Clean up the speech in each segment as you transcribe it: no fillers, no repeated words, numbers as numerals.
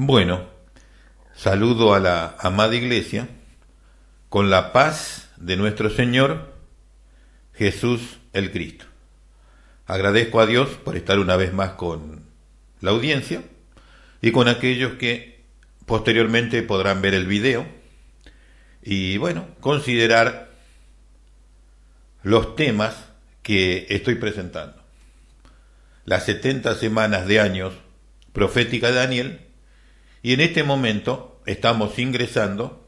Bueno, saludo a la amada Iglesia con la paz de nuestro Señor Jesús el Cristo. Agradezco a Dios por estar una vez más con la audiencia y con aquellos que posteriormente podrán ver el video y bueno, considerar los temas que estoy presentando. Las 70 semanas de años profética de Daniel, y en este momento estamos ingresando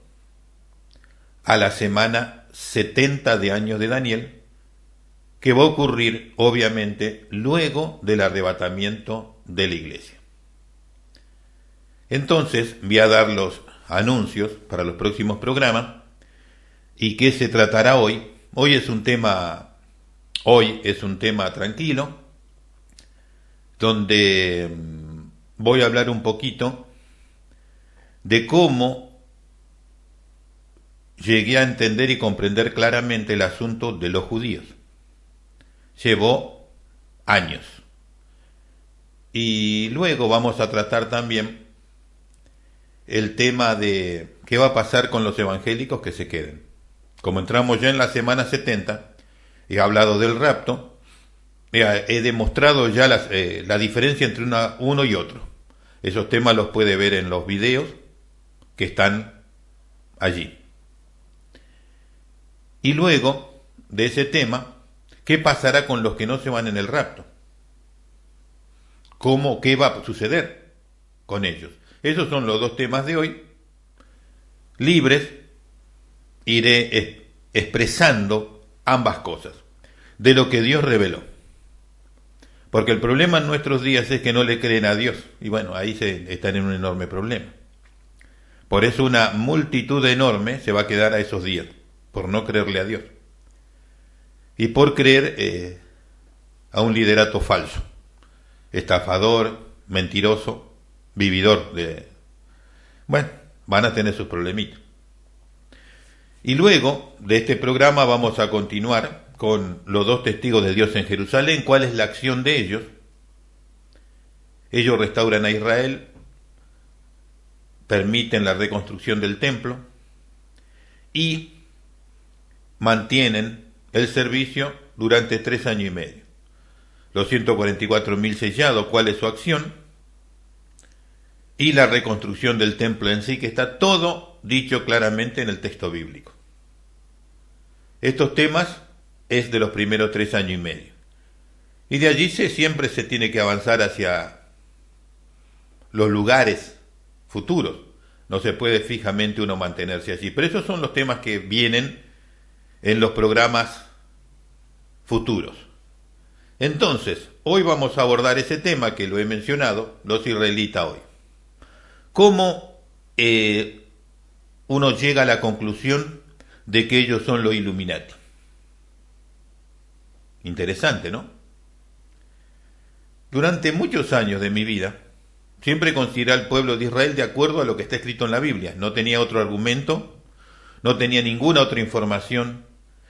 a la semana 70 de años de Daniel, que va a ocurrir obviamente luego del arrebatamiento de la iglesia. Entonces voy a dar los anuncios para los próximos programas. ¿Y qué se tratará hoy? Hoy es un tema tranquilo, donde voy a hablar un poquito de cómo llegué a entender y comprender claramente el asunto de los judíos. Llevó años. Y luego vamos a tratar también el tema de qué va a pasar con los evangélicos que se queden. Como entramos ya en la semana 70, he hablado del rapto, he demostrado ya la diferencia entre uno y otro. Esos temas los puede ver en los videos que están allí. Y luego de ese tema, ¿qué pasará con los que no se van en el rapto? ¿Qué va a suceder con ellos? Esos son los dos temas de hoy. Libres, iré expresando ambas cosas de lo que Dios reveló. Porque el problema en nuestros días es que no le creen a Dios. Y bueno, ahí están en un enorme problema. Por eso una multitud enorme se va a quedar a esos días, por no creerle a Dios. Y por creer a un liderato falso, estafador, mentiroso, vividor. Bueno, van a tener sus problemitas. Y luego de este programa vamos a continuar con los dos testigos de Dios en Jerusalén. ¿Cuál es la acción de ellos? Ellos restauran a Israel, permiten la reconstrucción del templo y mantienen el servicio durante 3 años y medio. Los 144.000 sellados, ¿cuál es su acción? Y la reconstrucción del templo en sí, que está todo dicho claramente en el texto bíblico. Estos temas es de los primeros 3 años y medio. Y de allí siempre se tiene que avanzar hacia los lugares futuros. No se puede fijamente uno mantenerse allí. Pero esos son los temas que vienen en los programas futuros. Entonces, hoy vamos a abordar ese tema que lo he mencionado, los israelitas hoy. ¿Cómo uno llega a la conclusión de que ellos son los Illuminati? Interesante, ¿no? Durante muchos años de mi vida, siempre consideré al pueblo de Israel de acuerdo a lo que está escrito en la Biblia. No tenía otro argumento, no tenía ninguna otra información.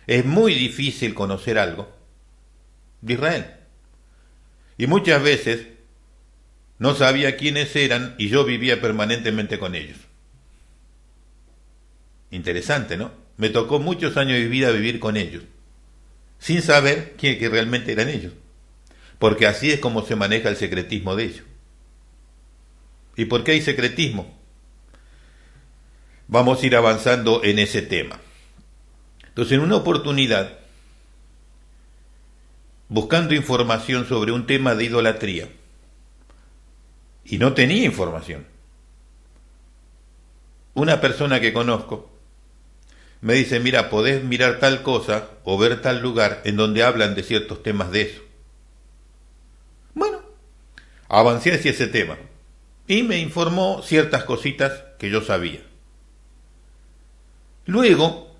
Es muy difícil conocer algo de Israel. Y muchas veces no sabía quiénes eran y yo vivía permanentemente con ellos. Interesante, ¿no? Me tocó muchos años de vida vivir con ellos, sin saber quién que realmente eran ellos. Porque así es como se maneja el secretismo de ellos. ¿Y por qué hay secretismo? Vamos a ir avanzando en ese tema. Entonces, en una oportunidad, buscando información sobre un tema de idolatría, y no tenía información, una persona que conozco me dice, mira, podés mirar tal cosa o ver tal lugar en donde hablan de ciertos temas de eso. Bueno, avancé hacia ese tema y me informó ciertas cositas que yo sabía. Luego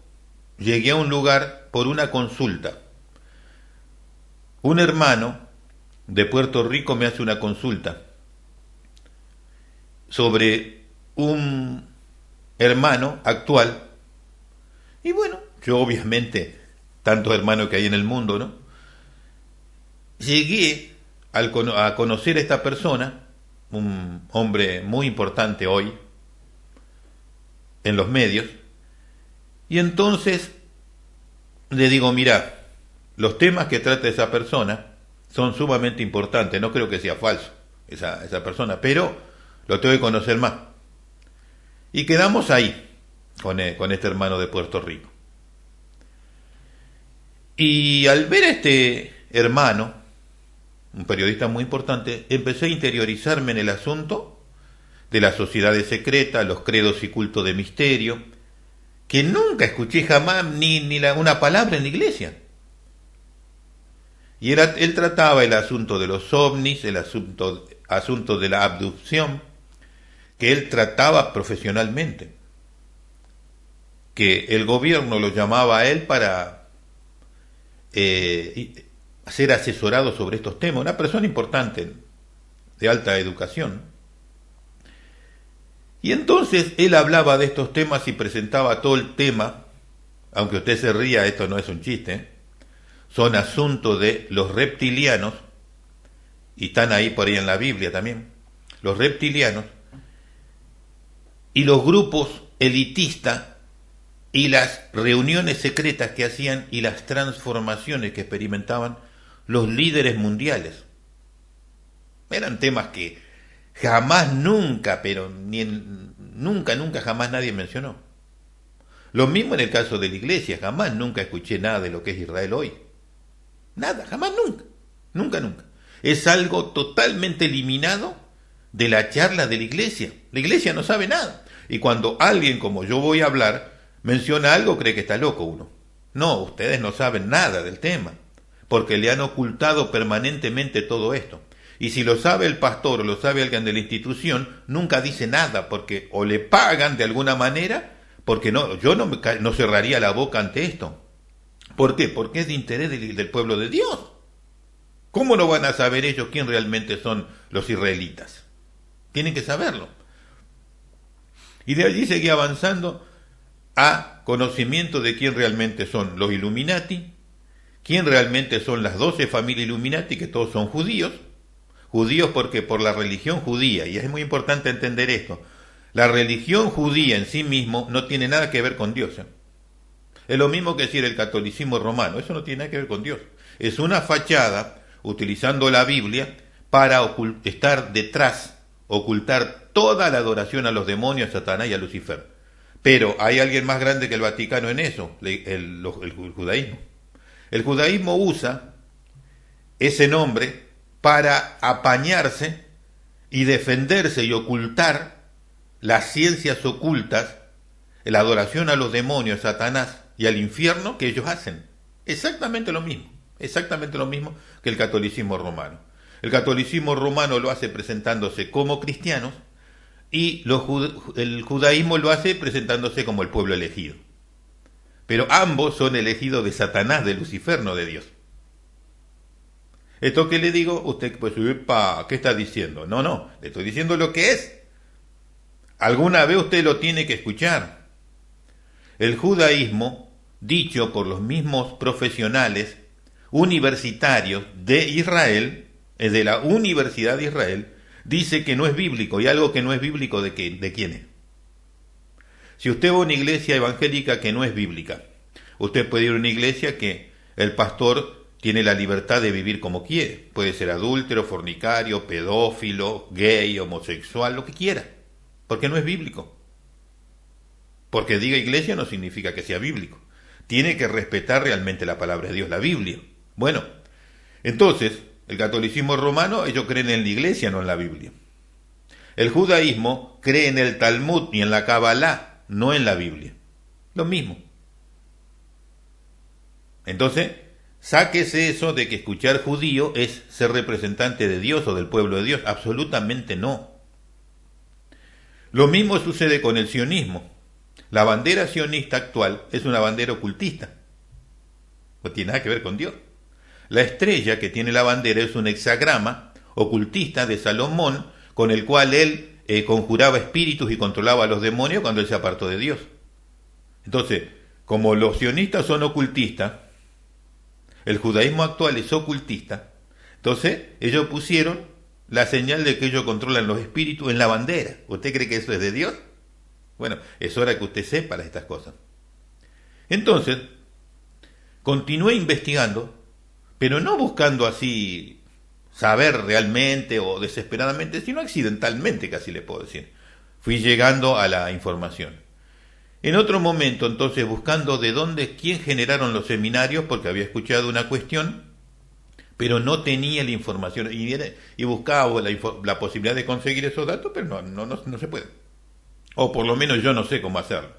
llegué a un lugar por una consulta. Un hermano de Puerto Rico me hace una consulta sobre un hermano actual. Y bueno, yo obviamente, tantos hermanos que hay en el mundo, ¿no? Llegué a conocer a esta persona un hombre muy importante hoy en los medios, y entonces le digo, mira, los temas que trata esa persona son sumamente importantes, no creo que sea falso esa persona, pero lo tengo que conocer más. Y quedamos ahí con este hermano de Puerto Rico. Y al ver a este hermano, un periodista muy importante, empecé a interiorizarme en el asunto de las sociedades secretas, los credos y cultos de misterio, que nunca escuché jamás una palabra en la iglesia. Y él trataba el asunto de los ovnis, el asunto de la abducción, que él trataba profesionalmente, que el gobierno lo llamaba a él para ser asesorado sobre estos temas, una persona importante, de alta educación. Y entonces él hablaba de estos temas y presentaba todo el tema, aunque usted se ría, esto no es un chiste, son asuntos de los reptilianos, y están ahí por ahí en la Biblia también, los reptilianos, y los grupos elitistas, y las reuniones secretas que hacían y las transformaciones que experimentaban los líderes mundiales. Eran temas que jamás, nunca, pero nunca jamás nadie mencionó. Lo mismo en el caso de la iglesia, jamás nunca escuché nada de lo que es Israel hoy. Nada, jamás nunca. Es algo totalmente eliminado de la charla de la iglesia. La iglesia no sabe nada. Y cuando alguien como yo voy a hablar, menciona algo, cree que está loco uno. No, ustedes no saben nada del tema, porque le han ocultado permanentemente todo esto. Y si lo sabe el pastor o lo sabe alguien de la institución, nunca dice nada, porque o le pagan de alguna manera, porque yo no cerraría la boca ante esto. ¿Por qué? Porque es de interés del pueblo de Dios. ¿Cómo no van a saber ellos quién realmente son los israelitas? Tienen que saberlo. Y de allí seguí avanzando a conocimiento de quién realmente son los Illuminati, quién realmente son las 12 familias Illuminati, que todos son judíos porque por la religión judía, y es muy importante entender esto, la religión judía en sí mismo no tiene nada que ver con Dios. Es lo mismo que decir el catolicismo romano, eso no tiene nada que ver con Dios. Es una fachada, utilizando la Biblia, para estar detrás, ocultar toda la adoración a los demonios, a Satanás y a Lucifer. Pero hay alguien más grande que el Vaticano en eso, el judaísmo. El judaísmo usa ese nombre para apañarse y defenderse y ocultar las ciencias ocultas, la adoración a los demonios, a Satanás y al infierno que ellos hacen. Exactamente lo mismo que el catolicismo romano. El catolicismo romano lo hace presentándose como cristianos, y el judaísmo lo hace presentándose como el pueblo elegido. Pero ambos son elegidos de Satanás, de Lucifer, no de Dios. Esto que le digo, usted pues, ¿qué está diciendo? No, le estoy diciendo lo que es. Alguna vez usted lo tiene que escuchar. El judaísmo, dicho por los mismos profesionales universitarios de Israel, es de la Universidad de Israel, dice que no es bíblico, y algo que no es bíblico, ¿de quién es? Si usted va a una iglesia evangélica que no es bíblica, usted puede ir a una iglesia que el pastor tiene la libertad de vivir como quiere, puede ser adúltero, fornicario, pedófilo, gay, homosexual, lo que quiera, porque no es bíblico. Porque diga iglesia no significa que sea bíblico, tiene que respetar realmente la palabra de Dios, la Biblia. Bueno, entonces, el catolicismo romano, ellos creen en la iglesia, no en la Biblia. El judaísmo cree en el Talmud y en la Kabbalah, no en la Biblia. Lo mismo. Entonces, sáquese eso de que escuchar judío es ser representante de Dios o del pueblo de Dios. Absolutamente no. Lo mismo sucede con el sionismo. La bandera sionista actual es una bandera ocultista. No tiene nada que ver con Dios. La estrella que tiene la bandera es un hexagrama ocultista de Salomón, con el cual él conjuraba espíritus y controlaba a los demonios cuando él se apartó de Dios. Entonces, como los sionistas son ocultistas, el judaísmo actual es ocultista, entonces ellos pusieron la señal de que ellos controlan los espíritus en la bandera. ¿Usted cree que eso es de Dios? Bueno, es hora que usted sepa estas cosas. Entonces, continué investigando, pero no buscando así saber realmente o desesperadamente, sino accidentalmente, casi le puedo decir. Fui llegando a la información. En otro momento, entonces, buscando de dónde, quién generaron los seminarios, porque había escuchado una cuestión, pero no tenía la información, y buscaba la posibilidad de conseguir esos datos, pero no se puede. O por lo menos yo no sé cómo hacerlo.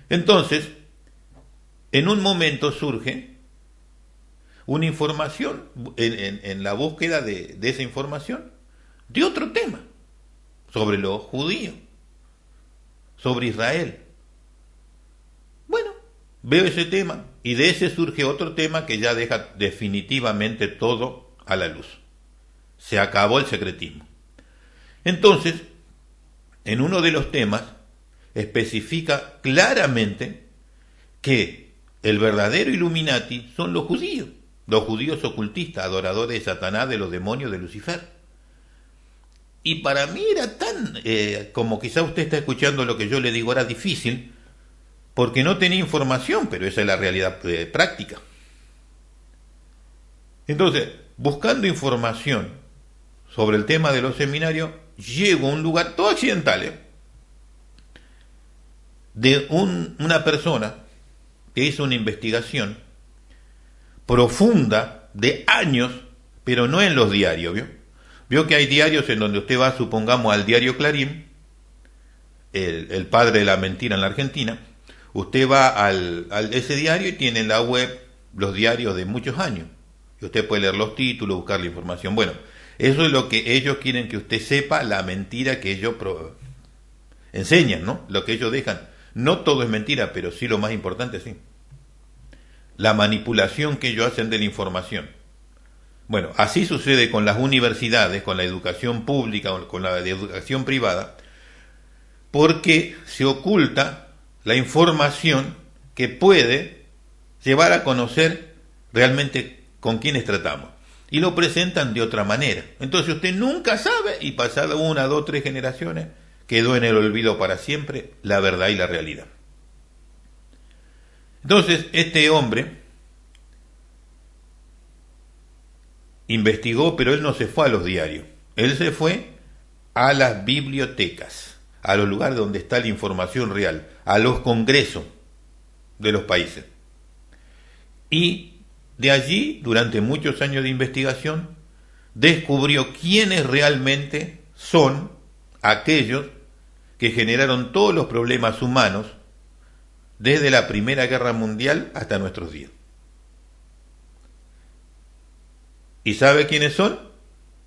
Entonces, en un momento surge una información, en la búsqueda de esa información, de otro tema, sobre los judíos, sobre Israel. Bueno, veo ese tema y de ese surge otro tema que ya deja definitivamente todo a la luz. Se acabó el secretismo. Entonces, en uno de los temas especifica claramente que el verdadero Illuminati son los judíos ocultistas, adoradores de Satanás, de los demonios, de Lucifer. Y para mí era tan, como quizá usted está escuchando lo que yo le digo, era difícil, porque no tenía información, pero esa es la realidad práctica. Entonces, buscando información sobre el tema de los seminarios, llego a un lugar, todo accidental, de una persona que hizo una investigación profunda de años, pero no en los diarios, vio que hay diarios en donde usted va, supongamos, al diario Clarín, el padre de la mentira en la Argentina. Usted va a ese diario y tiene en la web los diarios de muchos años. Y usted puede leer los títulos, buscar la información. Bueno, eso es lo que ellos quieren que usted sepa, la mentira que ellos enseñan, ¿no? Lo que ellos dejan. No todo es mentira, pero sí lo más importante, sí. La manipulación que ellos hacen de la información. Bueno, así sucede con las universidades, con la educación pública, con la educación privada, porque se oculta la información que puede llevar a conocer realmente con quiénes tratamos. Y lo presentan de otra manera. Entonces usted nunca sabe, y pasada 1, 2, 3 generaciones, quedó en el olvido para siempre la verdad y la realidad. Entonces este hombre investigó, pero él no se fue a los diarios. Él se fue a las bibliotecas, a los lugares donde está la información real, a los congresos de los países. Y de allí, durante muchos años de investigación, descubrió quiénes realmente son aquellos que generaron todos los problemas humanos desde la Primera Guerra Mundial hasta nuestros días. ¿Y sabe quiénes son?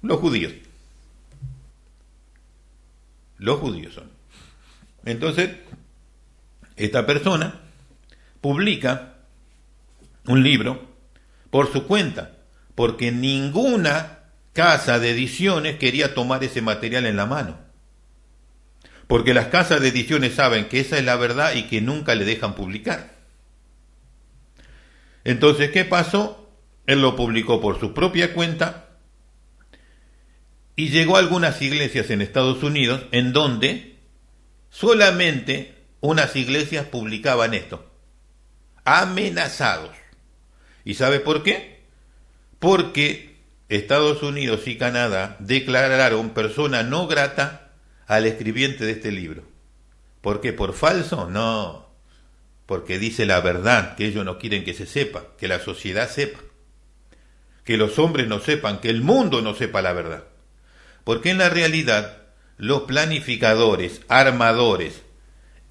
Los judíos. Los judíos son. Entonces, esta persona publica un libro por su cuenta, porque ninguna casa de ediciones quería tomar ese material en la mano. Porque las casas de ediciones saben que esa es la verdad y que nunca le dejan publicar. Entonces, ¿qué pasó? Él lo publicó por su propia cuenta y llegó a algunas iglesias en Estados Unidos en donde solamente unas iglesias publicaban esto. Amenazados. ¿Y sabe por qué? Porque Estados Unidos y Canadá declararon persona no grata al escribiente de este libro. ¿Por qué? ¿Por falso? No. Porque dice la verdad, que ellos no quieren que se sepa, que la sociedad sepa. Que los hombres no sepan, que el mundo no sepa la verdad. Porque en la realidad, los planificadores, armadores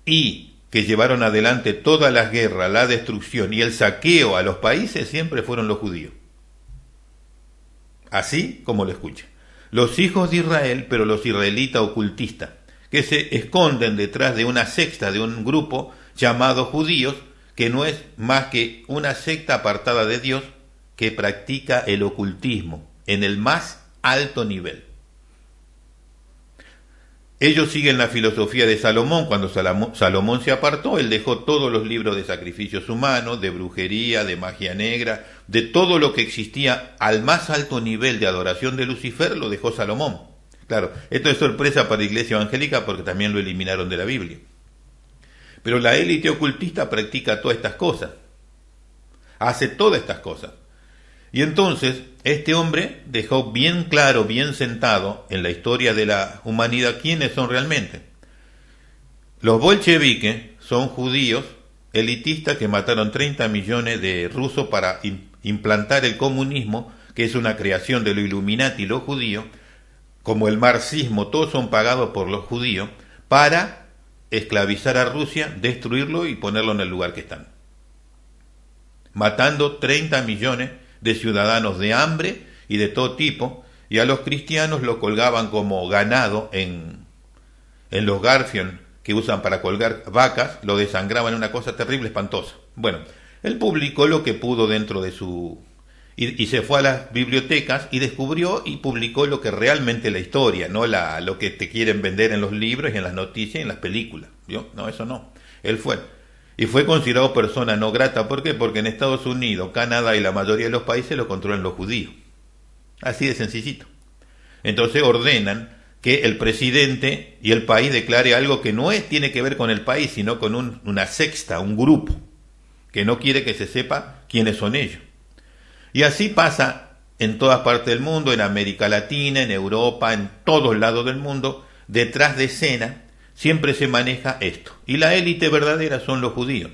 y que llevaron adelante todas las guerras, la destrucción y el saqueo a los países siempre fueron los judíos. Así como lo escucha. Los hijos de Israel, pero los israelitas ocultistas, que se esconden detrás de una secta, de un grupo llamado judíos, que no es más que una secta apartada de Dios que practica el ocultismo en el más alto nivel. Ellos siguen la filosofía de Salomón. Cuando Salomón se apartó, él dejó todos los libros de sacrificios humanos, de brujería, de magia negra, de todo lo que existía al más alto nivel de adoración de Lucifer, lo dejó Salomón. Claro, esto es sorpresa para la iglesia evangélica porque también lo eliminaron de la Biblia. Pero la élite ocultista practica todas estas cosas, hace todas estas cosas. Y entonces este hombre dejó bien claro, bien sentado en la historia de la humanidad quiénes son realmente. Los bolcheviques son judíos elitistas que mataron 30 millones de rusos para implantar el comunismo, que es una creación de los Illuminati y los judíos, como el marxismo, todos son pagados por los judíos, para esclavizar a Rusia, destruirlo y ponerlo en el lugar que están. Matando 30 millones de ciudadanos de hambre y de todo tipo, y a los cristianos lo colgaban como ganado en los garfios que usan para colgar vacas, lo desangraban, una cosa terrible, espantosa. Bueno, él publicó lo que pudo dentro de su... Y se fue a las bibliotecas y descubrió y publicó lo que realmente es la historia, no lo que te quieren vender en los libros y en las noticias y en las películas. ¿Vio? No, eso no. Él fue. Y fue considerado persona no grata. ¿Por qué? Porque en Estados Unidos, Canadá y la mayoría de los países lo controlan los judíos. Así de sencillito. Entonces ordenan que el presidente y el país declare algo que no tiene que ver con el país, sino con una secta, un grupo, que no quiere que se sepa quiénes son ellos. Y así pasa en todas partes del mundo, en América Latina, en Europa, en todos lados del mundo. Detrás de escena siempre se maneja esto. Y la élite verdadera son los judíos.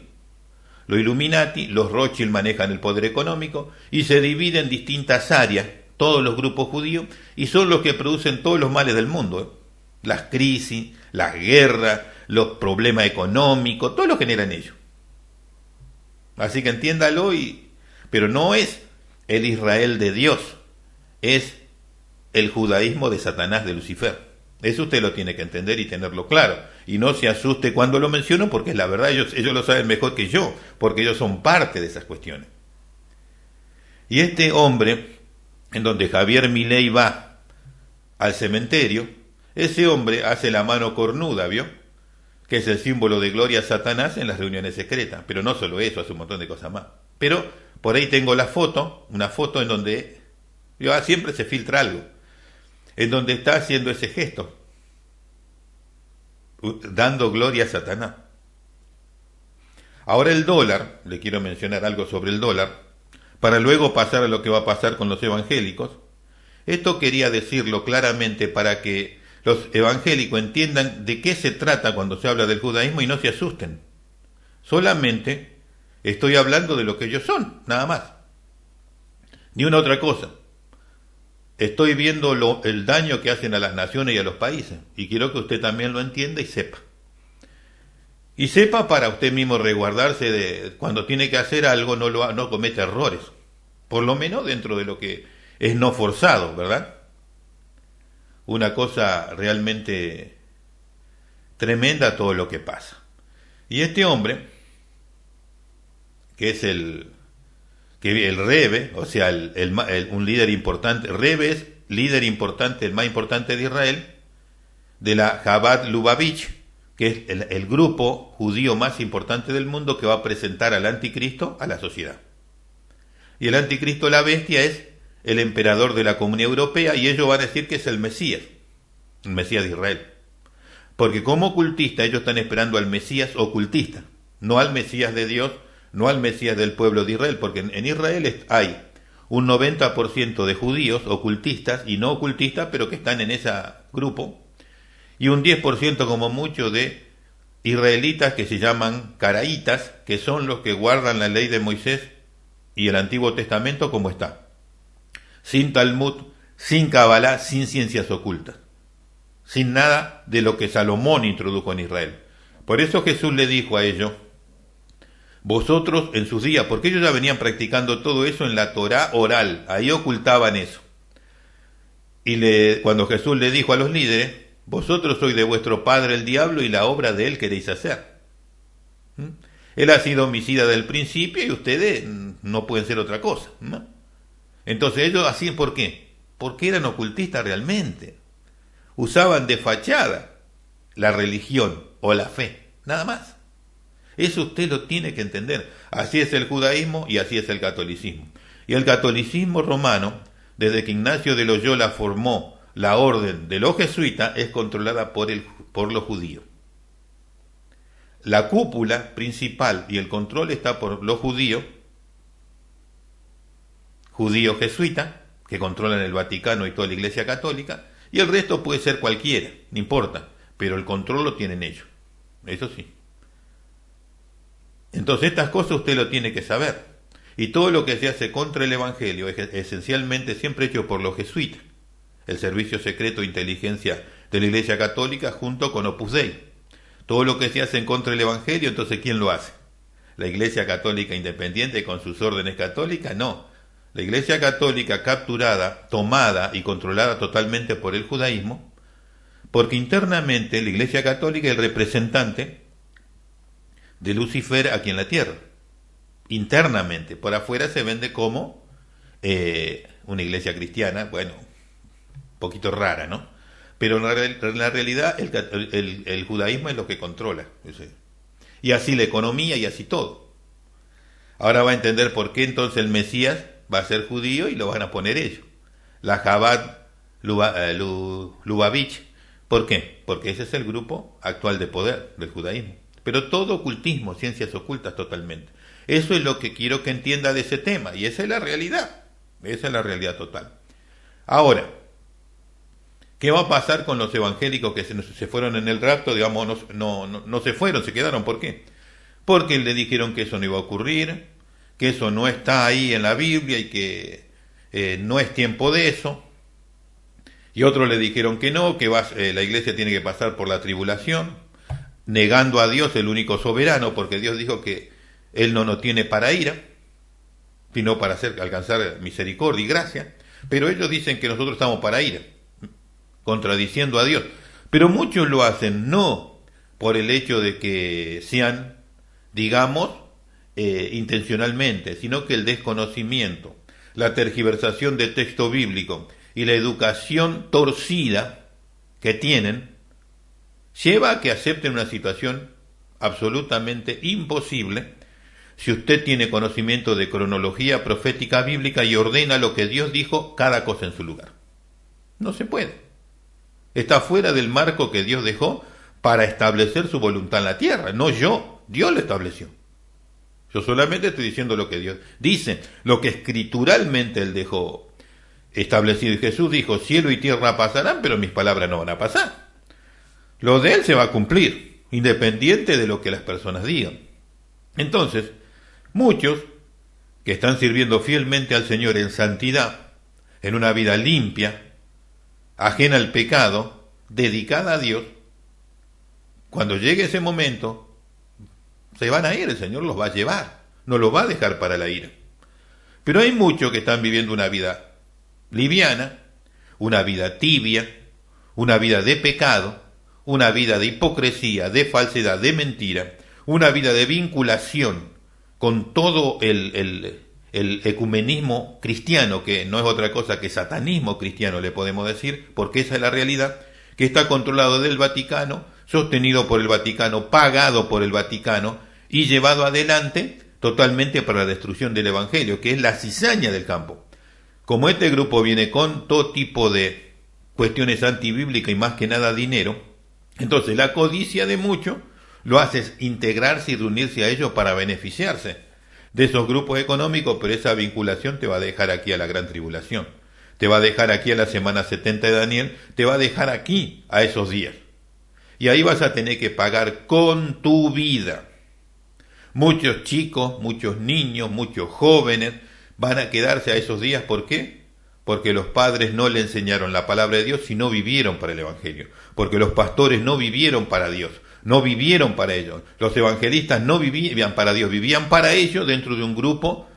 Los Illuminati, los Rothschild manejan el poder económico y se dividen en distintas áreas, todos los grupos judíos, y son los que producen todos los males del mundo. Las crisis, las guerras, los problemas económicos, todo lo generan ellos. Así que entiéndalo, pero no es el Israel de Dios, es el judaísmo de Satanás, de Lucifer. Eso usted lo tiene que entender y tenerlo claro. Y no se asuste cuando lo menciono, porque es la verdad, ellos lo saben mejor que yo, porque ellos son parte de esas cuestiones. Y este hombre, en donde Javier Milei va al cementerio, ese hombre hace la mano cornuda, ¿vio? Que es el símbolo de gloria a Satanás en las reuniones secretas. Pero no solo eso, hace un montón de cosas más. Pero por ahí tengo la foto, una foto en donde siempre se filtra algo, en donde está haciendo ese gesto, dando gloria a Satanás. Ahora el dólar, le quiero mencionar algo sobre el dólar, para luego pasar a lo que va a pasar con los evangélicos. Esto quería decirlo claramente para que los evangélicos entiendan de qué se trata cuando se habla del judaísmo y no se asusten. Solamente estoy hablando de lo que ellos son, nada más. Ni una otra cosa. Estoy viendo el daño que hacen a las naciones y a los países. Y quiero que usted también lo entienda y sepa. Y sepa para usted mismo resguardarse de cuando tiene que hacer algo, no comete errores. Por lo menos dentro de lo que es no forzado, ¿verdad? Una cosa realmente tremenda todo lo que pasa. Y este hombre, que es el Rebe, o sea, un líder importante. Rebe es líder importante, el más importante de Israel, de la Chabad Lubavitch, que es el grupo judío más importante del mundo que va a presentar al anticristo a la sociedad. Y el anticristo, la bestia, es el emperador de la Comunidad Europea, y ellos van a decir que es el Mesías de Israel. Porque como ocultista ellos están esperando al Mesías ocultista, no al Mesías de Dios, no al Mesías del pueblo de Israel, porque en Israel hay un 90% de judíos ocultistas y no ocultistas, pero que están en ese grupo, y un 10% como mucho de israelitas que se llaman caraítas, que son los que guardan la ley de Moisés y el Antiguo Testamento como está, sin Talmud, sin Kabbalah, sin ciencias ocultas, sin nada de lo que Salomón introdujo en Israel. Por eso Jesús le dijo a ellos: vosotros en sus días, porque ellos ya venían practicando todo eso en la Torá oral, ahí ocultaban eso. Y cuando Jesús le dijo a los líderes: vosotros sois de vuestro padre el diablo y la obra de él queréis hacer. Él ha sido homicida del principio y ustedes no pueden ser otra cosa, ¿no? Entonces ellos hacían, ¿por qué? Porque eran ocultistas realmente. Usaban de fachada la religión o la fe, nada más. Eso usted lo tiene que entender. Así es el judaísmo y así es el catolicismo. Y el catolicismo romano, desde que Ignacio de Loyola formó la orden de los jesuitas, es controlada por los judíos. La cúpula principal y el control está por los judíos jesuitas, que controlan el Vaticano y toda la Iglesia Católica, y el resto puede ser cualquiera, no importa, pero el control lo tienen ellos, eso sí. Entonces estas cosas usted lo tiene que saber, y todo lo que se hace contra el Evangelio es esencialmente siempre hecho por los jesuitas, el servicio secreto de inteligencia de la Iglesia Católica junto con Opus Dei. Todo lo que se hace en contra del Evangelio, entonces ¿quién lo hace? ¿La Iglesia Católica Independiente con sus órdenes católicas? No. La Iglesia Católica capturada, tomada y controlada totalmente por el judaísmo, porque internamente la Iglesia Católica es el representante de Lucifer aquí en la tierra. Internamente, por afuera se vende como una iglesia cristiana, bueno, un poquito rara, ¿no? Pero en la realidad el judaísmo es lo que controla. Y así la economía y así todo. Ahora va a entender por qué entonces el Mesías va a ser judío y lo van a poner ellos. La Chabad Lubavitch. ¿Por qué? Porque ese es el grupo actual de poder del judaísmo. Pero todo ocultismo, ciencias ocultas totalmente. Eso es lo que quiero que entienda de ese tema. Y esa es la realidad. Esa es la realidad total. Ahora, ¿qué va a pasar con los evangélicos que se fueron en el rapto? Digamos, no se fueron, se quedaron. ¿Por qué? Porque le dijeron que eso no iba a ocurrir, que eso no está ahí en la Biblia y que no es tiempo de eso. Y otros le dijeron que no, que la iglesia tiene que pasar por la tribulación, negando a Dios, el único soberano, porque Dios dijo que Él no nos tiene para ira, sino para alcanzar misericordia y gracia. Pero ellos dicen que nosotros estamos para ira, contradiciendo a Dios. Pero muchos lo hacen no por el hecho de que sean, digamos, intencionalmente, sino que el desconocimiento, la tergiversación de texto bíblico y la educación torcida que tienen, lleva a que acepten una situación absolutamente imposible si usted tiene conocimiento de cronología profética bíblica y ordena lo que Dios dijo, cada cosa en su lugar. No se puede. Está fuera del marco que Dios dejó para establecer su voluntad en la tierra. No yo, Dios lo estableció. Yo solamente estoy diciendo lo que Dios dice, lo que escrituralmente Él dejó establecido. Y Jesús dijo, cielo y tierra pasarán, pero mis palabras no van a pasar. Lo de Él se va a cumplir, independiente de lo que las personas digan. Entonces, muchos que están sirviendo fielmente al Señor en santidad, en una vida limpia, ajena al pecado, dedicada a Dios, cuando llegue ese momento, se van a ir, el Señor los va a llevar, no los va a dejar para la ira. Pero hay muchos que están viviendo una vida liviana, una vida tibia, una vida de pecado, una vida de hipocresía, de falsedad, de mentira, una vida de vinculación con todo el ecumenismo cristiano, que no es otra cosa que satanismo cristiano, le podemos decir, porque esa es la realidad, que está controlado del Vaticano, sostenido por el Vaticano, pagado por el Vaticano y llevado adelante totalmente para la destrucción del Evangelio, que es la cizaña del campo. Como este grupo viene con todo tipo de cuestiones antibíblicas y más que nada dinero, entonces la codicia de muchos lo hace integrarse y reunirse a ellos para beneficiarse de esos grupos económicos, pero esa vinculación te va a dejar aquí a la gran tribulación, te va a dejar aquí a la semana 70 de Daniel, te va a dejar aquí a esos días. Y ahí vas a tener que pagar con tu vida. Muchos chicos, muchos niños, muchos jóvenes van a quedarse a esos días. ¿Por qué? Porque los padres no le enseñaron la palabra de Dios y no vivieron para el Evangelio. Porque los pastores no vivieron para Dios, no vivieron para ellos. Los evangelistas no vivían para Dios, vivían para ellos dentro de un grupo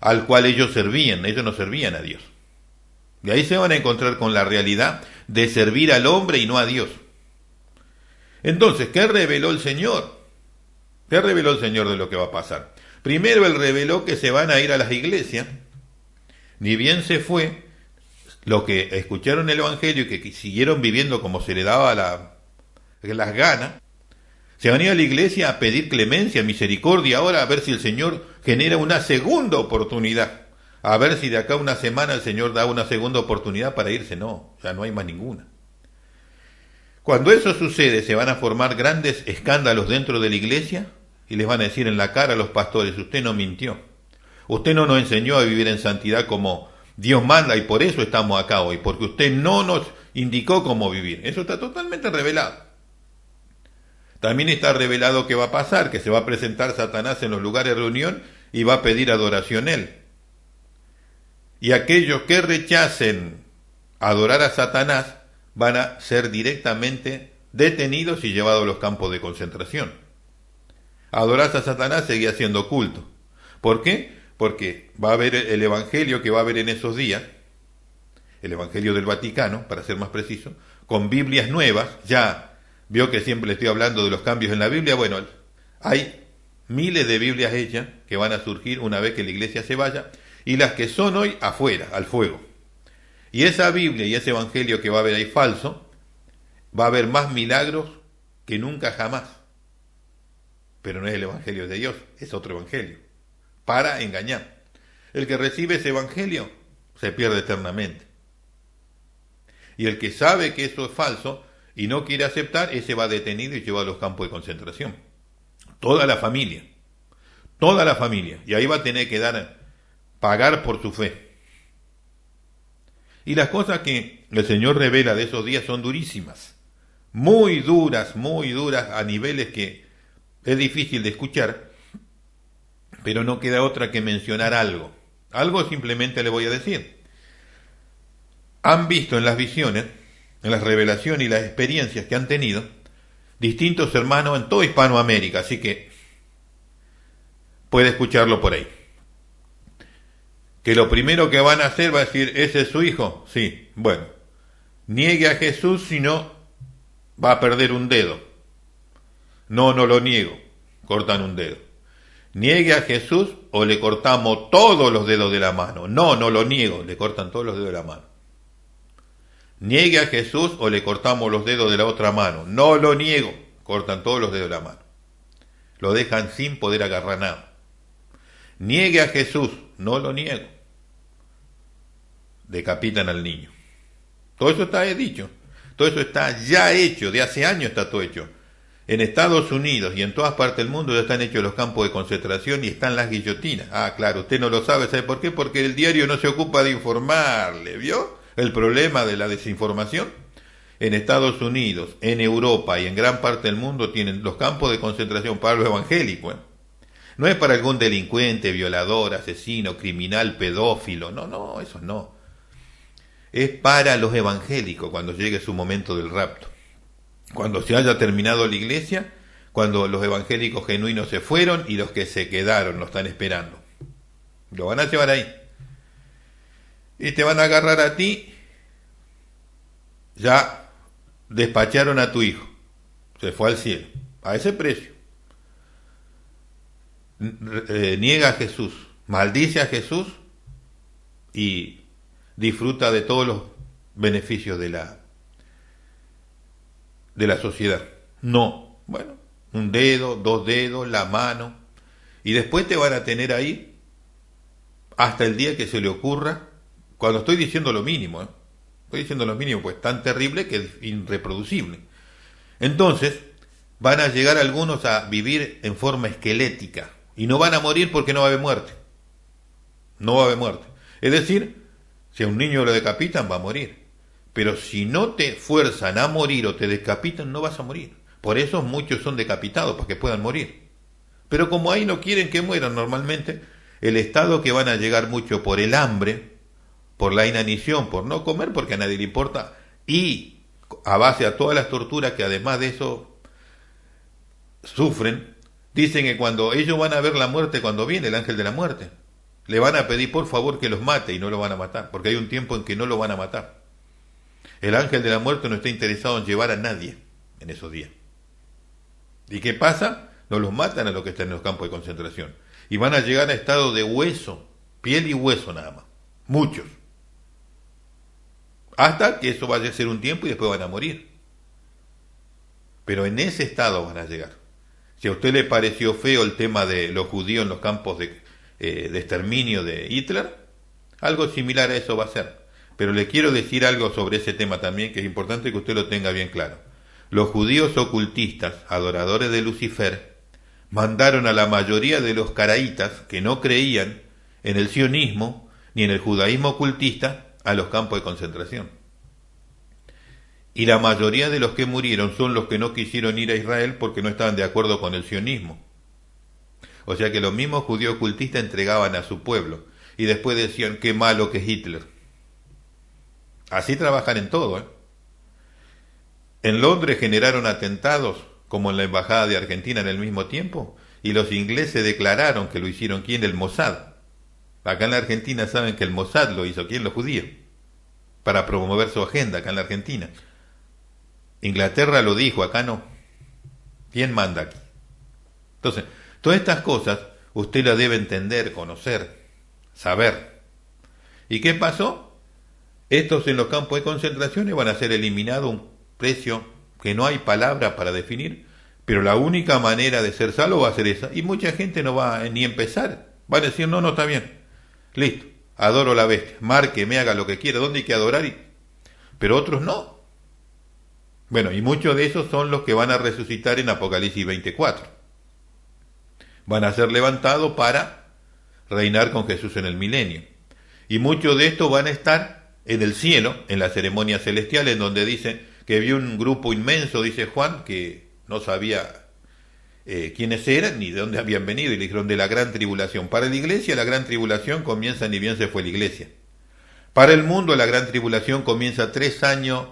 al cual ellos servían. Ellos no servían a Dios. Y ahí se van a encontrar con la realidad de servir al hombre y no a Dios. Entonces, ¿qué reveló el Señor? ¿Qué reveló el Señor de lo que va a pasar? Primero, Él reveló que se van a ir a las iglesias. Ni bien se fue, los que escucharon el Evangelio y que siguieron viviendo como se le daba las gana. Se van a ir a la iglesia a pedir clemencia, misericordia ahora, a ver si el Señor genera una segunda oportunidad. A ver si de acá a una semana el Señor da una segunda oportunidad para irse. No, ya no hay más ninguna. Cuando eso sucede, se van a formar grandes escándalos dentro de la iglesia y les van a decir en la cara a los pastores: usted no mintió. Usted no nos enseñó a vivir en santidad como Dios manda y por eso estamos acá hoy, porque usted no nos indicó cómo vivir. Eso está totalmente revelado. También está revelado que va a pasar, que se va a presentar Satanás en los lugares de reunión y va a pedir adoración a él. Y aquellos que rechacen adorar a Satanás van a ser directamente detenidos y llevados a los campos de concentración. Adorar a Satanás seguía siendo culto. ¿Por qué? Porque va a haber el evangelio que va a haber en esos días, el evangelio del Vaticano, para ser más preciso, con Biblias nuevas. Ya vio que siempre le estoy hablando de los cambios en la Biblia. Bueno, hay miles de Biblias hechas que van a surgir una vez que la iglesia se vaya, y las que son hoy afuera, al fuego. Y esa Biblia y ese evangelio que va a haber ahí falso, va a haber más milagros que nunca jamás. Pero no es el evangelio de Dios, es otro evangelio, para engañar. El que recibe ese evangelio se pierde eternamente. Y el que sabe que eso es falso y no quiere aceptar, ese va detenido y llevado a los campos de concentración. Toda la familia. Y ahí va a tener que pagar por su fe. Y las cosas que el Señor revela de esos días son durísimas. Muy duras a niveles que es difícil de escuchar, pero no queda otra que mencionar algo. Algo simplemente le voy a decir. Han visto en las visiones, en las revelaciones y las experiencias que han tenido distintos hermanos en toda Hispanoamérica, así que puede escucharlo por ahí. Que lo primero que van a hacer va a decir: ¿ese es su hijo? Sí, bueno, niegue a Jesús, si no va a perder un dedo. No lo niego, cortan un dedo. Niegue a Jesús o le cortamos todos los dedos de la mano. No lo niego, le cortan todos los dedos de la mano. Niegue a Jesús o le cortamos los dedos de la otra mano. No lo niego, cortan todos los dedos de la mano. Lo dejan sin poder agarrar nada. Niegue a Jesús, no lo niego. Decapitan al niño. Todo eso está dicho. Todo eso está ya hecho, de hace años está todo hecho. En Estados Unidos y en todas partes del mundo ya están hechos los campos de concentración y están las guillotinas. Ah, claro, usted no lo sabe, ¿sabe por qué? Porque el diario no se ocupa de informarle, ¿vio? El problema de la desinformación. En Estados Unidos, en Europa y en gran parte del mundo tienen los campos de concentración para los evangélicos. No es para algún delincuente, violador, asesino, criminal, pedófilo, no, eso no. Es para los evangélicos cuando llegue su momento del rapto. Cuando se haya terminado la iglesia, cuando los evangélicos genuinos se fueron y los que se quedaron lo están esperando. Lo van a llevar ahí. Y te van a agarrar a ti. Ya despacharon a tu hijo. Se fue al cielo. A ese precio. Niega a Jesús. Maldice a Jesús. Y disfruta de todos los beneficios de la sociedad. No, bueno, un dedo, 2 dedos, la mano, y después te van a tener ahí hasta el día que se le ocurra, cuando estoy diciendo lo mínimo, estoy diciendo lo mínimo, pues tan terrible que es irreproducible. Entonces, van a llegar algunos a vivir en forma esquelética, y no van a morir porque no va a haber muerte. No va a haber muerte. Es decir, si a un niño lo decapitan, va a morir. Pero si no te fuerzan a morir o te decapitan, no vas a morir. Por eso muchos son decapitados, para que puedan morir. Pero como ahí no quieren que mueran normalmente, el estado que van a llegar mucho por el hambre, por la inanición, por no comer, porque a nadie le importa, y a base a todas las torturas que además de eso sufren, dicen que cuando ellos van a ver la muerte, cuando viene el ángel de la muerte, le van a pedir por favor que los mate y no lo van a matar, porque hay un tiempo en que no lo van a matar. El ángel de la muerte no está interesado en llevar a nadie en esos días. ¿Y qué pasa? No los matan a los que están en los campos de concentración. Y van a llegar a estado de hueso, piel y hueso nada más. Muchos. Hasta que eso vaya a ser un tiempo y después van a morir. pero en ese estado van a llegar. Si a usted le pareció feo el tema de los judíos en los campos de exterminio de Hitler, algo similar a eso va a ser. Pero le quiero decir algo sobre ese tema también, que es importante que usted lo tenga bien claro. Los judíos ocultistas, adoradores de Lucifer, mandaron a la mayoría de los caraítas que no creían en el sionismo ni en el judaísmo ocultista a los campos de concentración. Y la mayoría de los que murieron son los que no quisieron ir a Israel porque no estaban de acuerdo con el sionismo. O sea que los mismos judíos ocultistas entregaban a su pueblo y después decían qué malo que es Hitler. Así trabajan en todo, ¿eh? En Londres generaron atentados como en la embajada de Argentina en el mismo tiempo y los ingleses declararon que lo hicieron ¿quién? El Mossad. Acá en la Argentina saben que el Mossad lo hizo ¿quién? Los judíos, para promover su agenda acá en la Argentina. Inglaterra lo dijo, acá no. ¿Quién manda aquí? Entonces, todas estas cosas usted las debe entender, conocer, saber. ¿Y qué pasó? Estos en los campos de concentración van a ser eliminados a un precio que no hay palabra para definir, pero la única manera de ser salvo va a ser esa. Y mucha gente no va ni a empezar. Va a decir, no, está bien. Listo, adoro la bestia. Márqueme, haga lo que quiera. ¿Dónde hay que adorar? Pero otros no. Bueno, y muchos de esos son los que van a resucitar en Apocalipsis 24. Van a ser levantados para reinar con Jesús en el milenio. Y muchos de estos van a estar en el cielo, en la ceremonia celestial, en donde dice que vio un grupo inmenso, dice Juan, que no sabía quiénes eran ni de dónde habían venido, y le dijeron de la gran tribulación. Para la iglesia la gran tribulación comienza ni bien se fue la iglesia. Para el mundo la gran tribulación comienza 3 años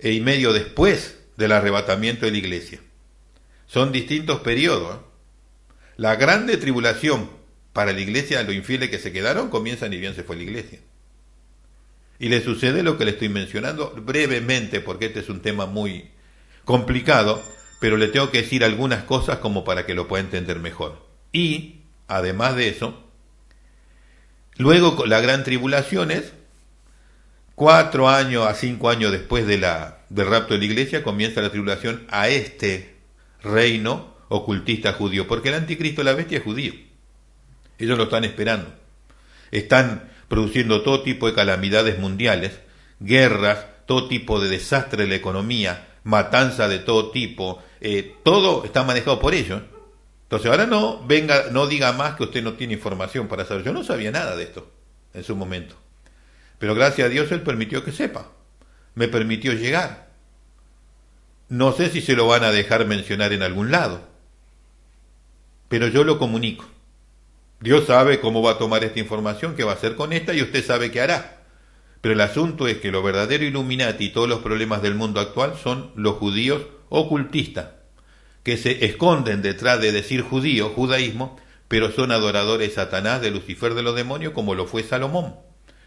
y medio después del arrebatamiento de la iglesia. Son distintos periodos, ¿eh? La grande tribulación para la iglesia, los infieles que se quedaron, comienza ni bien se fue la iglesia. Y le sucede lo que le estoy mencionando brevemente, porque este es un tema muy complicado, pero le tengo que decir algunas cosas como para que lo pueda entender mejor. Y, además de eso, luego la gran tribulación es 4 años a 5 años después del rapto de la iglesia, comienza la tribulación a este reino ocultista judío, porque el anticristo, la bestia, es judío. Ellos lo están esperando. Están produciendo todo tipo de calamidades mundiales, guerras, todo tipo de desastre de la economía, matanza de todo tipo, todo está manejado por ellos. Entonces ahora no diga más que usted no tiene información para saber. Yo no sabía nada de esto en su momento. Pero gracias a Dios Él permitió que sepa. Me permitió llegar. No sé si se lo van a dejar mencionar en algún lado, pero yo lo comunico. Dios sabe cómo va a tomar esta información, qué va a hacer con esta, y usted sabe qué hará. Pero el asunto es que lo verdadero Illuminati y todos los problemas del mundo actual son los judíos ocultistas, que se esconden detrás de decir judío, judaísmo, pero son adoradores de Satanás, de Lucifer, de los demonios, como lo fue Salomón,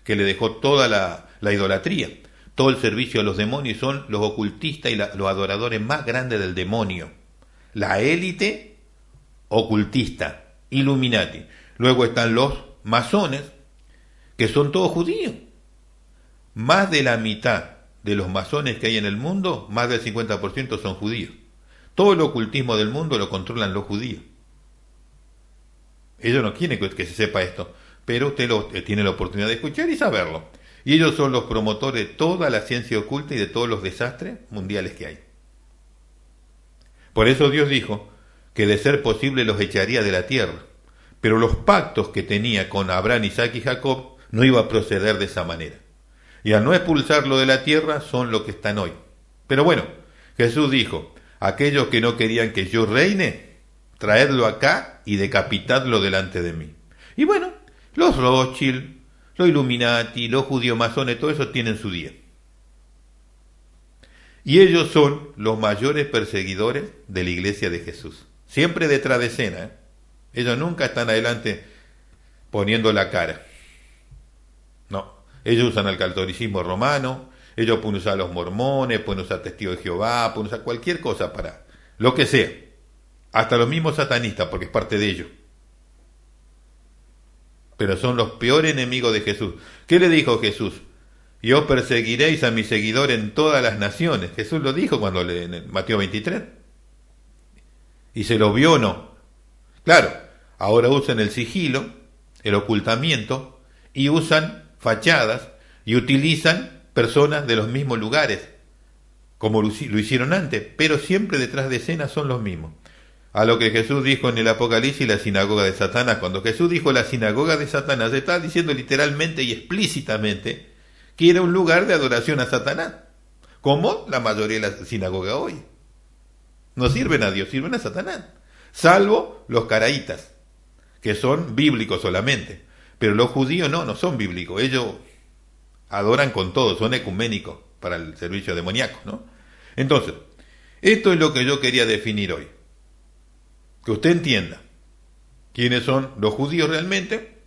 que le dejó toda la idolatría, todo el servicio a los demonios, son los ocultistas y los adoradores más grandes del demonio. La élite ocultista, Illuminati. Luego están los masones, que son todos judíos. Más de la mitad de los masones que hay en el mundo, más del 50% son judíos. Todo el ocultismo del mundo lo controlan los judíos. Ellos no quieren que se sepa esto, pero usted tiene la oportunidad de escuchar y saberlo. Y ellos son los promotores de toda la ciencia oculta y de todos los desastres mundiales que hay. Por eso Dios dijo que de ser posible los echaría de la tierra. Pero los pactos que tenía con Abraham, Isaac y Jacob no iba a proceder de esa manera. Y al no expulsarlo de la tierra son lo que están hoy. Pero bueno, Jesús dijo, aquellos que no querían que yo reine, traedlo acá y decapitadlo delante de mí. Y bueno, los Rothschild, los Illuminati, los judíos masones, todo eso tienen su día. Y ellos son los mayores perseguidores de la iglesia de Jesús. Siempre detrás de escena, ¿eh? Ellos nunca están adelante poniendo la cara. No, ellos usan el catolicismo romano, ellos pueden usar a los mormones, pueden usar testigos de Jehová, pueden usar cualquier cosa para lo que sea. Hasta los mismos satanistas, porque es parte de ellos. Pero son los peores enemigos de Jesús. ¿Qué le dijo Jesús? y os perseguiréis a mi seguidor en todas las naciones. Jesús lo dijo cuando en Mateo 23. ¿Y se lo vio o no? Claro, ahora usan el sigilo, el ocultamiento, y usan fachadas, y utilizan personas de los mismos lugares, como lo hicieron antes, pero siempre detrás de escena son los mismos. A lo que Jesús dijo en el Apocalipsis, la sinagoga de Satanás. Cuando Jesús dijo la sinagoga de Satanás, está diciendo literalmente y explícitamente que era un lugar de adoración a Satanás, como la mayoría de las sinagogas hoy. No sirven a Dios, sirven a Satanás, salvo los caraítas, que son bíblicos solamente. Pero los judíos no son bíblicos, ellos adoran con todo, son ecuménicos para el servicio demoníaco, ¿no? Entonces, esto es lo que yo quería definir hoy. Que usted entienda quiénes son los judíos realmente,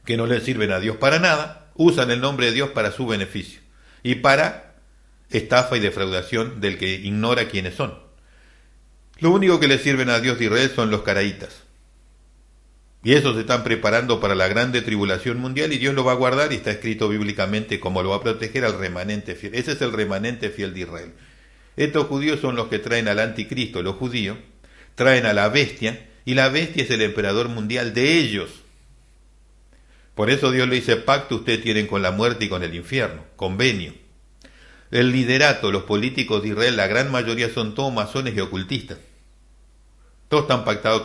que no les sirven a Dios para nada, usan el nombre de Dios para su beneficio y para estafa y defraudación del que ignora quiénes son. Lo único que le sirven a Dios de Israel son los caraítas. Y esos se están preparando para la grande tribulación mundial y Dios lo va a guardar y está escrito bíblicamente cómo lo va a proteger al remanente fiel. Ese es el remanente fiel de Israel. Estos judíos son los que traen al anticristo, los judíos, traen a la bestia y la bestia es el emperador mundial de ellos. Por eso Dios le dice, pacto ustedes tienen con la muerte y con el infierno, convenio. El liderato, los políticos de Israel, la gran mayoría son todos masones y ocultistas. Todos están pactados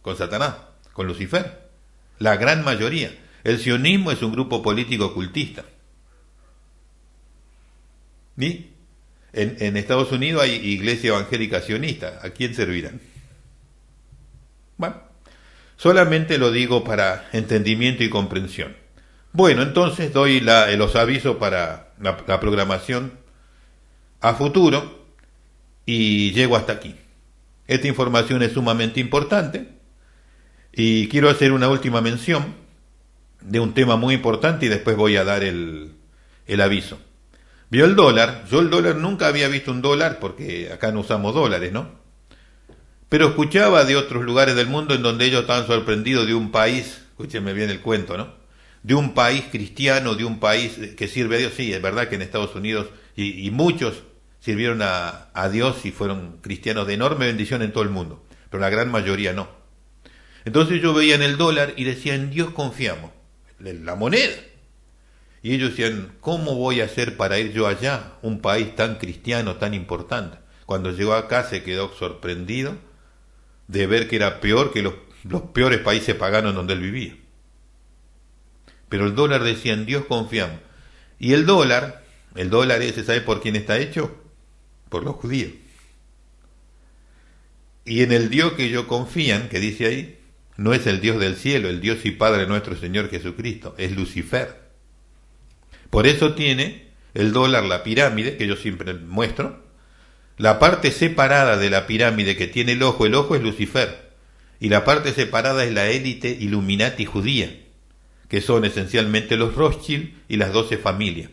con Satanás, con Lucifer. La gran mayoría. El sionismo es un grupo político ocultista. ¿Y? En Estados Unidos hay iglesia evangélica sionista. ¿A quién servirán? Bueno, solamente lo digo para entendimiento y comprensión. Bueno, entonces doy los avisos para la programación a futuro y llego hasta aquí. Esta información es sumamente importante y quiero hacer una última mención de un tema muy importante y después voy a dar el aviso. ¿Vio el dólar? Yo el dólar nunca había visto un dólar porque acá no usamos dólares, ¿no? Pero escuchaba de otros lugares del mundo en donde ellos estaban sorprendidos de un país, escúchenme bien el cuento, ¿no? De un país cristiano, de un país que sirve a Dios. Sí, es verdad que en Estados Unidos y muchos sirvieron a Dios y fueron cristianos de enorme bendición en todo el mundo, pero la gran mayoría no. Entonces yo veía en el dólar y decía, en Dios confiamos, la moneda. Y ellos decían, ¿cómo voy a hacer para ir yo allá, un país tan cristiano, tan importante? Cuando llegó acá se quedó sorprendido de ver que era peor que los peores países paganos donde él vivía. Pero el dólar decía, en Dios confiamos. Y el dólar ese, ¿sabe por quién está hecho? Por los judíos. Y en el Dios que ellos confían, que dice ahí, no es el Dios del cielo, el Dios y Padre nuestro Señor Jesucristo, es Lucifer. Por eso tiene el dólar la pirámide, que yo siempre muestro. La parte separada de la pirámide que tiene el ojo es Lucifer. Y la parte separada es la élite Illuminati judía, que son esencialmente los Rothschild y las 12 familias.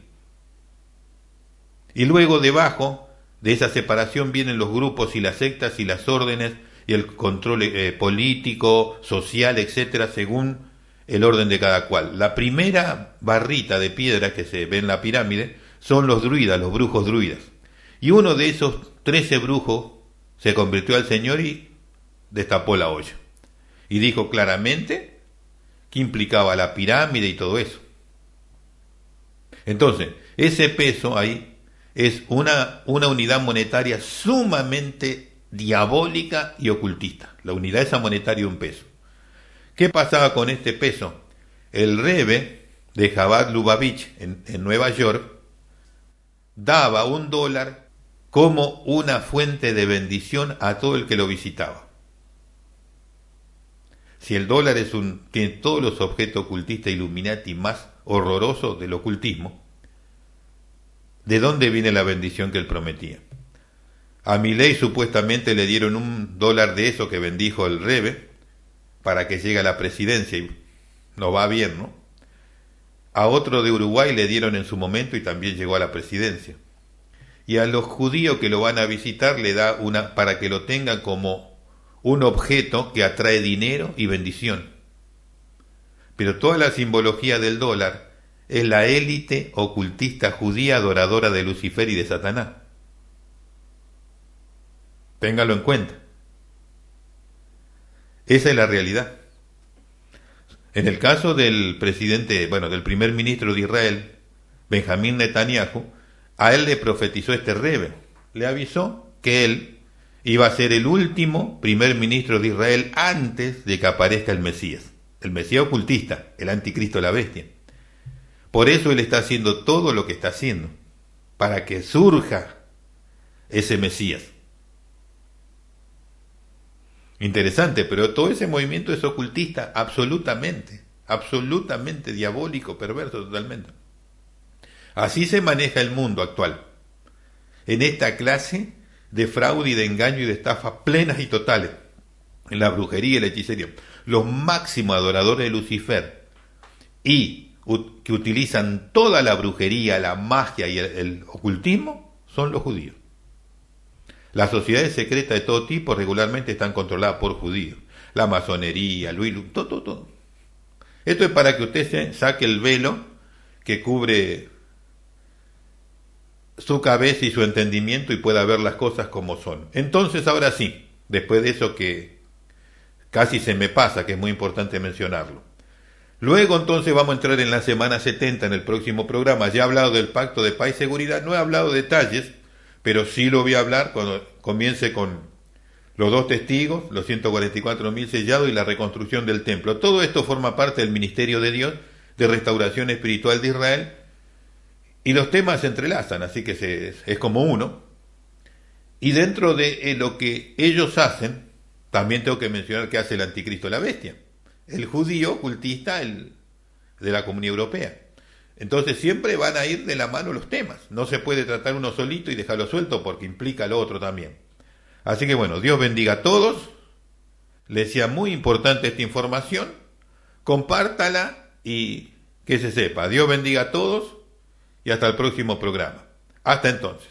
Y luego debajo de esa separación vienen los grupos y las sectas y las órdenes y el control político, social, etcétera, según el orden de cada cual. La primera barrita de piedra que se ve en la pirámide son los druidas, los brujos druidas. Y uno de esos 13 brujos se convirtió al Señor y destapó la olla. Y dijo claramente que implicaba la pirámide y todo eso. Entonces, ese peso ahí es una unidad monetaria sumamente diabólica y ocultista. La unidad esa monetaria de un peso. ¿Qué pasaba con este peso? El Rebbe de Chabad Lubavitch en Nueva York daba $1 como una fuente de bendición a todo el que lo visitaba. Si el dólar tiene todos los objetos ocultistas Illuminati más horrorosos del ocultismo, ¿de dónde viene la bendición que él prometía? A Milei supuestamente le dieron $1 de eso que bendijo el Rebbe para que llegue a la presidencia y no va bien, ¿no? A otro de Uruguay le dieron en su momento y también llegó a la presidencia. Y a los judíos que lo van a visitar le da para que lo tengan como un objeto que atrae dinero y bendición. Pero toda la simbología del dólar es la élite ocultista judía adoradora de Lucifer y de Satanás. Téngalo en cuenta. Esa es la realidad. En el caso del presidente, del primer ministro de Israel, Benjamín Netanyahu, a él le profetizó este Rebe. Le avisó que él iba a ser el último primer ministro de Israel antes de que aparezca el Mesías ocultista, el anticristo, la bestia. Por eso él está haciendo todo lo que está haciendo, para que surja ese Mesías. Interesante, pero todo ese movimiento es ocultista, absolutamente diabólico, perverso totalmente. Así se maneja el mundo actual, en esta clase de fraude y de engaño y de estafa plenas y totales, en la brujería y la hechicería. Los máximos adoradores de Lucifer y que utilizan toda la brujería, la magia y el ocultismo son los judíos. Las sociedades secretas de todo tipo regularmente están controladas por judíos. La masonería, todo. Esto es para que usted saque el velo que cubre su cabeza y su entendimiento y pueda ver las cosas como son. Entonces, ahora sí, después de eso que casi se me pasa, que es muy importante mencionarlo. Luego entonces vamos a entrar en la semana 70 en el próximo programa. Ya he hablado del pacto de paz y seguridad, no he hablado de detalles, pero sí lo voy a hablar cuando comience con los 2 testigos, los 144.000 sellados y la reconstrucción del templo. Todo esto forma parte del ministerio de Dios de restauración espiritual de Israel y los temas se entrelazan, así que es como uno. Y dentro de lo que ellos hacen, también tengo que mencionar que hace el anticristo, la bestia, el judío ocultista, el de la Comunidad Europea. Entonces siempre van a ir de la mano los temas. No se puede tratar uno solito y dejarlo suelto porque implica lo otro también. Así que Dios bendiga a todos. Les sea muy importante esta información. Compártala y que se sepa. Dios bendiga a todos y hasta el próximo programa. Hasta entonces.